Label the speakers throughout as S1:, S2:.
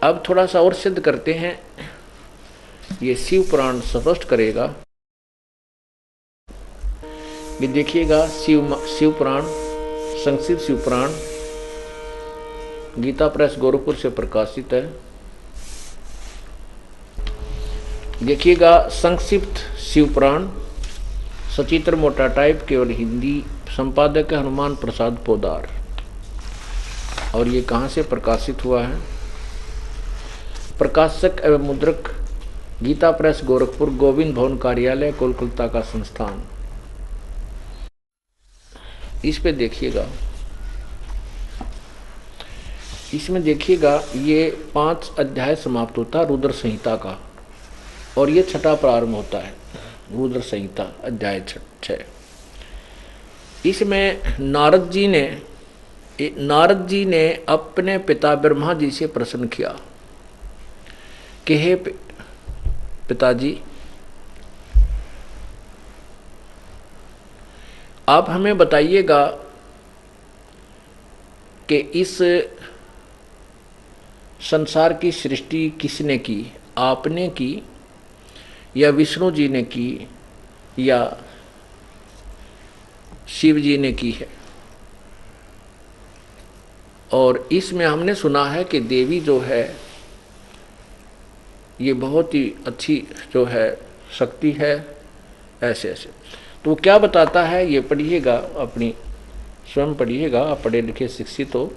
S1: अब थोड़ा सा और सिद्ध करते हैं, ये शिव पुराण स्पष्ट करेगा। ये देखिएगा, शिव पुराण, संक्षिप्त शिव पुराण गीता प्रेस गोरखपुर से प्रकाशित है। देखिएगा, संक्षिप्त शिव पुराण, सचित्र मोटा टाइप, केवल हिंदी, संपादक है हनुमान प्रसाद पोदार। और ये कहाँ से प्रकाशित हुआ है? प्रकाशक एवं मुद्रक गीता प्रेस गोरखपुर, गोविंद भवन कार्यालय, कोलकाता का संस्थान। इस पे देखिएगा, इसमें देखिएगा ये 5 अध्याय समाप्त होता है रुद्र संहिता का, और ये 6ठा प्रारंभ होता है रुद्र संहिता अध्याय 6। इसमें नारद जी ने अपने पिता ब्रह्मा जी से प्रश्न किया कि हे पिताजी, आप हमें बताइएगा कि इस संसार की सृष्टि किसने की, आपने की या विष्णु जी ने की या शिव जी ने की है? और इसमें हमने सुना है कि देवी जो है ये बहुत ही अच्छी जो है शक्ति है, ऐसे ऐसे। तो क्या बताता है ये पढ़िएगा, अपनी स्वयं पढ़िएगा, आप पढ़े लिखे शिक्षित हो।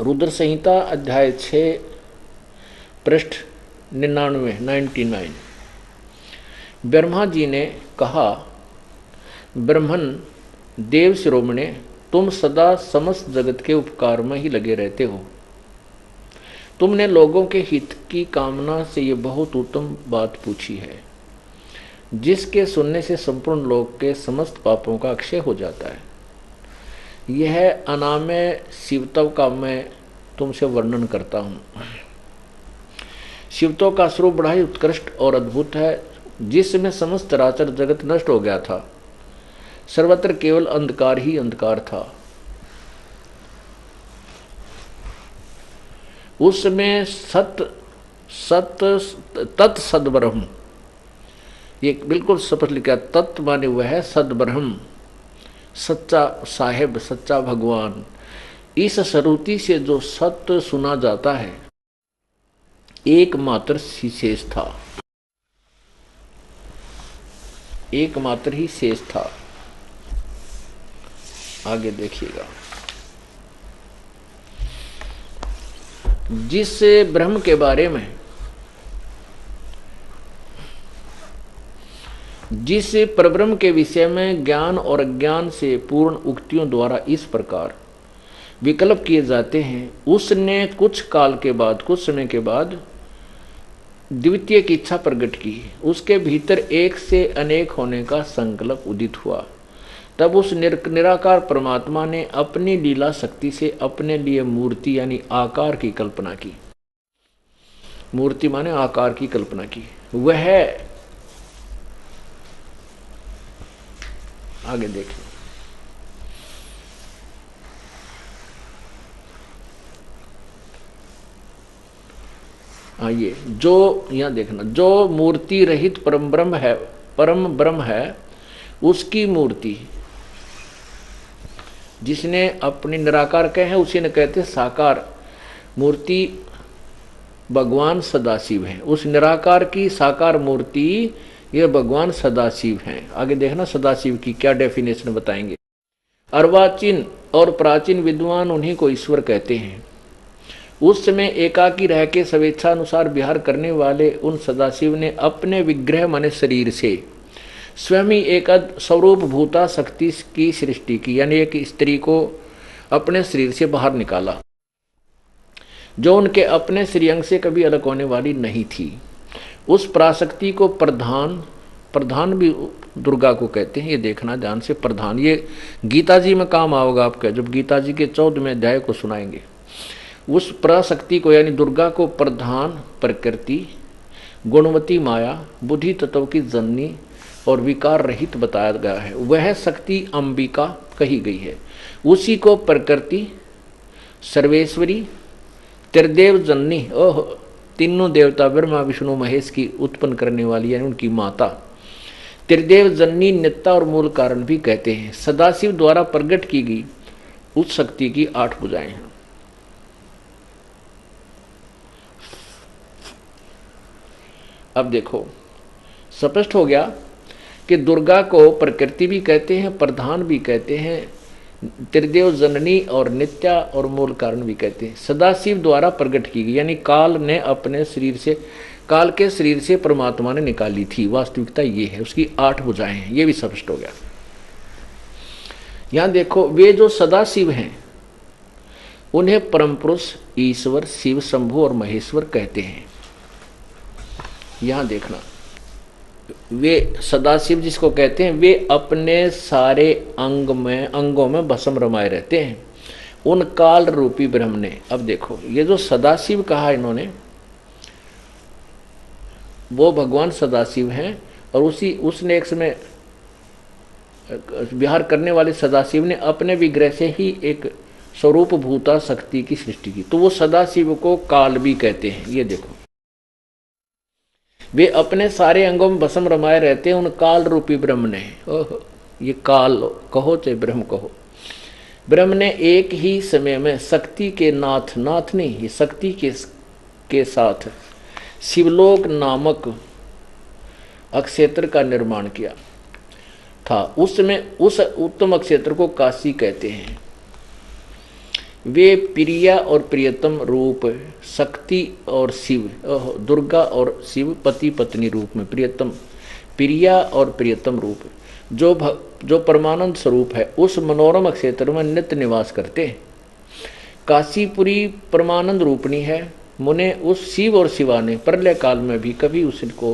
S1: रुद्र संहिता अध्याय 6 पृष्ठ 99। ब्रह्मा जी ने कहा, ब्रह्मन देव शिरोमणे, तुम सदा समस्त जगत के उपकार में ही लगे रहते हो। तुमने लोगों के हित की कामना से ये बहुत उत्तम बात पूछी है, जिसके सुनने से संपूर्ण लोक के समस्त पापों का अक्षय हो जाता है। यह अनामय शिवत्व का मैं तुमसे वर्णन करता हूँ। शिवत्व का स्वरूप बड़ा ही उत्कृष्ट और अद्भुत है, जिसमें समस्त चराचर जगत नष्ट हो गया था। सर्वत्र केवल अंधकार ही अंधकार था। उसमें तत् सद्ब्रह्म, ये बिल्कुल स्पष्ट लिखा, तत् माने वह है सद्ब्रह्म, सच्चा साहेब, सच्चा भगवान। इस श्रुति से जो सत्य सुना जाता है एकमात्र शेष था, एकमात्र ही शेष था। आगे देखिएगा, जिस ब्रह्म के बारे में, जिस परब्रह्म के विषय में ज्ञान और अज्ञान से पूर्ण उक्तियों द्वारा इस प्रकार विकल्प किए जाते हैं, उसने कुछ काल के बाद, कुछ समय के बाद द्वितीय की इच्छा प्रकट की। उसके भीतर एक से अनेक होने का संकल्प उदित हुआ। तब उस निराकार परमात्मा ने अपनी लीला शक्ति से अपने लिए मूर्ति यानी आकार की कल्पना की। मूर्ति माने आकार की कल्पना की। वह आगे देखिए, आइए, जो यहां देखना, जो मूर्ति रहित परम ब्रह्म है, उसकी मूर्ति, जिसने अपनी निराकार कहे हैं उसी ने कहते साकार मूर्ति भगवान सदाशिव है। उस निराकार की साकार मूर्ति ये भगवान सदाशिव हैं। आगे देखना सदाशिव की क्या डेफिनेशन बताएंगे। अर्वाचीन और प्राचीन विद्वान उन्हीं को ईश्वर कहते हैं। उस समय एकाकी रह के स्वेच्छानुसार विहार करने वाले उन सदाशिव ने अपने विग्रह माने शरीर से स्वयं ही एक स्वरूप भूता शक्ति की सृष्टि की, यानी एक स्त्री को अपने शरीर से बाहर निकाला, जो उनके अपने श्रीअंग से कभी अलग होने वाली नहीं थी। उस पराशक्ति को प्रधान भी दुर्गा को कहते हैं। ये देखना ध्यान से, प्रधान, ये गीता जी में काम आओगा आपका, जब गीता जी के 14वें अध्याय को सुनाएंगे। उस पराशक्ति को यानी दुर्गा को प्रधान, प्रकृति, गुणवती माया, बुद्धि तत्व की जननी और विकार रहित बताया गया है। वह शक्ति अंबिका कही गई है। उसी को प्रकृति, सर्वेश्वरी, त्रिदेव जननी, ओह, तीनों देवता ब्रह्मा विष्णु महेश की उत्पन्न करने वाली है, उनकी माता। त्रिदेव जननी नित्या और मूल कारण भी कहते हैं। सदाशिव द्वारा प्रकट की गई उस शक्ति की 8 भुजाएं हैं। अब देखो स्पष्ट हो गया कि दुर्गा को प्रकृति भी कहते हैं, प्रधान भी कहते हैं, त्रिदेव जननी और नित्या और मूल कारण भी कहते हैं। सदाशिव द्वारा प्रकट की गई, यानी काल ने अपने शरीर से, काल के शरीर से परमात्मा ने निकाली थी। वास्तविकता ये है, उसकी 8 भुजाएं हैं, ये भी स्पष्ट हो गया। यहां देखो, वे जो सदाशिव हैं उन्हें परम पुरुष, ईश्वर, शिव, शंभु और महेश्वर कहते हैं। यहां देखना, वे सदाशिव जिसको कहते हैं, वे अपने सारे अंगों में भस्म रमाए रहते हैं उन काल रूपी ब्रह्म ने। अब देखो, ये जो सदाशिव कहा इन्होंने, वो भगवान सदाशिव हैं, और उसने एक समय विहार करने वाले सदाशिव ने अपने विग्रह से ही एक स्वरूप भूता शक्ति की सृष्टि की, तो वो सदाशिव को काल भी कहते हैं। ये देखो, वे अपने सारे अंगों में भस्म रमाए रहते हैं उन काल रूपी ब्रह्म ने। ओह, ये काल कहो चाहे ब्रह्म कहो, ब्रह्म ने एक ही समय में शक्ति के नाथ नहीं, ये शक्ति के साथ शिवलोक नामक अक्षेत्र का निर्माण किया था। उस समय उस उत्तम अक्षेत्र को काशी कहते हैं। वे प्रिया और प्रियतम रूप शक्ति और शिव, दुर्गा और शिव पति पत्नी रूप में, प्रियतम, प्रिया और प्रियतम रूप जो परमानंद स्वरूप है, उस मनोरम क्षेत्र में नित्य निवास करते हैं। काशीपुरी परमानंद रूपणी है। मुने उस शिव और शिवा ने प्रलय काल में भी कभी उसको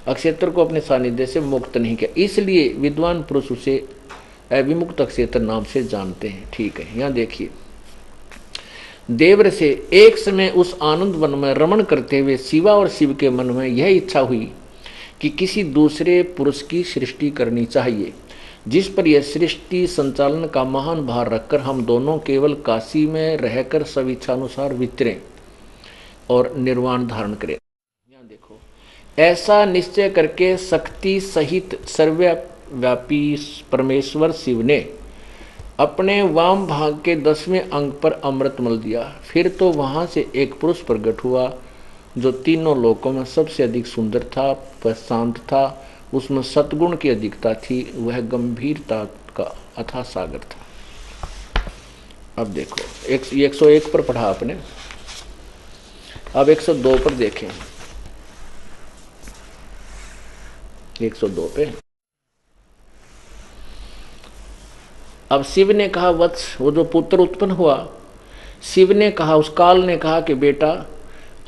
S1: अक्षेत्र को अपने सानिध्य से मुक्त नहीं किया, इसलिए विद्वान पुरुष उसे अविमुक्त अक्षेत्र नाम से जानते हैं। ठीक है, यहाँ देखिए, देवर से एक समय उस आनंद वन में रमण करते हुए शिवा और शिव के मन में यह इच्छा हुई कि किसी दूसरे पुरुष की सृष्टि करनी चाहिए, जिस पर यह सृष्टि संचालन का महान भार रखकर हम दोनों केवल काशी में रहकर स्वेच्छानुसार विचरें और निर्वाण धारण करें। यहाँ देखो, ऐसा निश्चय करके शक्ति सहित सर्वव्यापी परमेश्वर शिव ने अपने वाम भाग के 10वें अंग पर अमृत मल दिया। फिर तो वहां से एक पुरुष प्रकट हुआ जो तीनों लोकों में सबसे अधिक सुंदर था, वह शांत था, उसमें सद्गुण की अधिकता थी, वह गंभीरता का अथाह सागर था। अब देखो, 101 पर पढ़ा आपने, अब 102 पर देखें। 102 पे अब शिव ने कहा, वत्स, वो जो पुत्र उत्पन्न हुआ, शिव ने कहा, उस काल ने कहा कि बेटा,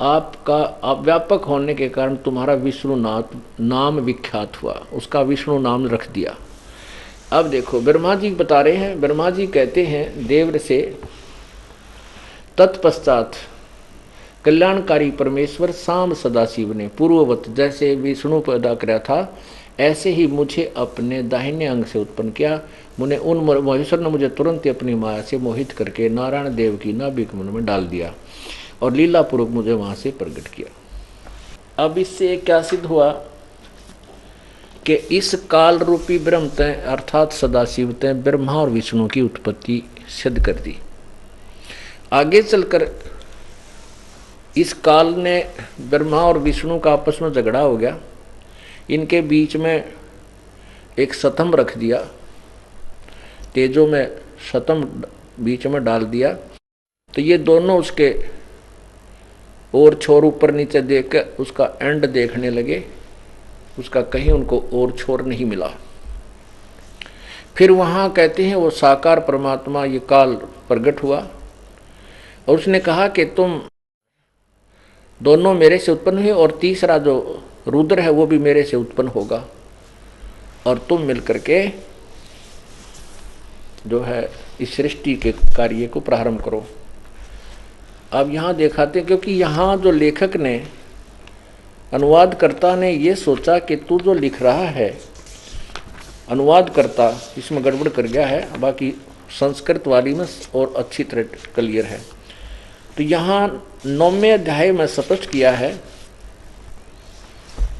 S1: आप व्यापक होने के कारण तुम्हारा विष्णुनाथ नाम विख्यात हुआ, उसका विष्णु नाम रख दिया। अब देखो, ब्रह्मा जी बता रहे हैं, ब्रह्मा जी कहते हैं देवर से, तत्पश्चात कल्याणकारी परमेश्वर शाम सदाशिव ने पूर्ववत जैसे विष्णु पैदा किया था, ऐसे ही मुझे अपने दाहिने अंग से उत्पन्न किया। मुने उन महेश्वर ने मुझे तुरंत अपनी माया से मोहित करके नारायण देव की नाभिक मन में डाल दिया और लीला पूर्वक मुझे वहां से प्रकट किया। अब इससे क्या सिद्ध हुआ कि इस काल रूपी ब्रह्म तय अर्थात सदाशिव तय ब्रह्मा और विष्णु की उत्पत्ति सिद्ध कर दी। आगे चलकर इस काल ने ब्रह्मा और विष्णु का आपस में झगड़ा हो गया, इनके बीच में एक सतम रख दिया, तेजो में सतम बीच में डाल दिया, तो ये दोनों उसके और छोर ऊपर नीचे देख कर उसका एंड देखने लगे, उसका कहीं उनको और छोर नहीं मिला। फिर वहाँ कहते हैं वो साकार परमात्मा ये काल प्रकट हुआ और उसने कहा कि तुम दोनों मेरे से उत्पन्न हुए और तीसरा जो रुद्र है वो भी मेरे से उत्पन्न होगा और तुम मिलकर के जो है इस सृष्टि के कार्य को प्रारंभ करो। अब यहाँ दिखाते, क्योंकि यहाँ जो लेखक ने अनुवादकर्ता ने ये सोचा कि तू जो लिख रहा है, अनुवादकर्ता इसमें गड़बड़ कर गया है, बाकी संस्कृत वाली में और अच्छी तरह क्लियर है। तो यहाँ 9वें अध्याय में स्पष्ट किया है,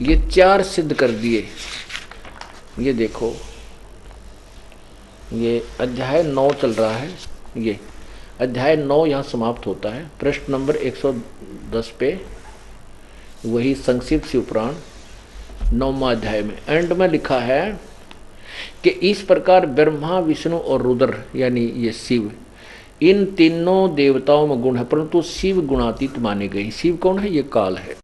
S1: ये 4 सिद्ध कर दिए। ये देखो, ये अध्याय 9 चल रहा है, ये अध्याय 9 यहाँ समाप्त होता है। पृष्ठ नंबर 110 पे वही संक्षिप्त शिवपुराण 9वां अध्याय में एंड में लिखा है कि इस प्रकार ब्रह्मा, विष्णु और रुद्र यानी ये शिव, इन तीनों देवताओं में गुण है, परंतु शिव गुणातीत माने गए। शिव कौन है? ये काल है।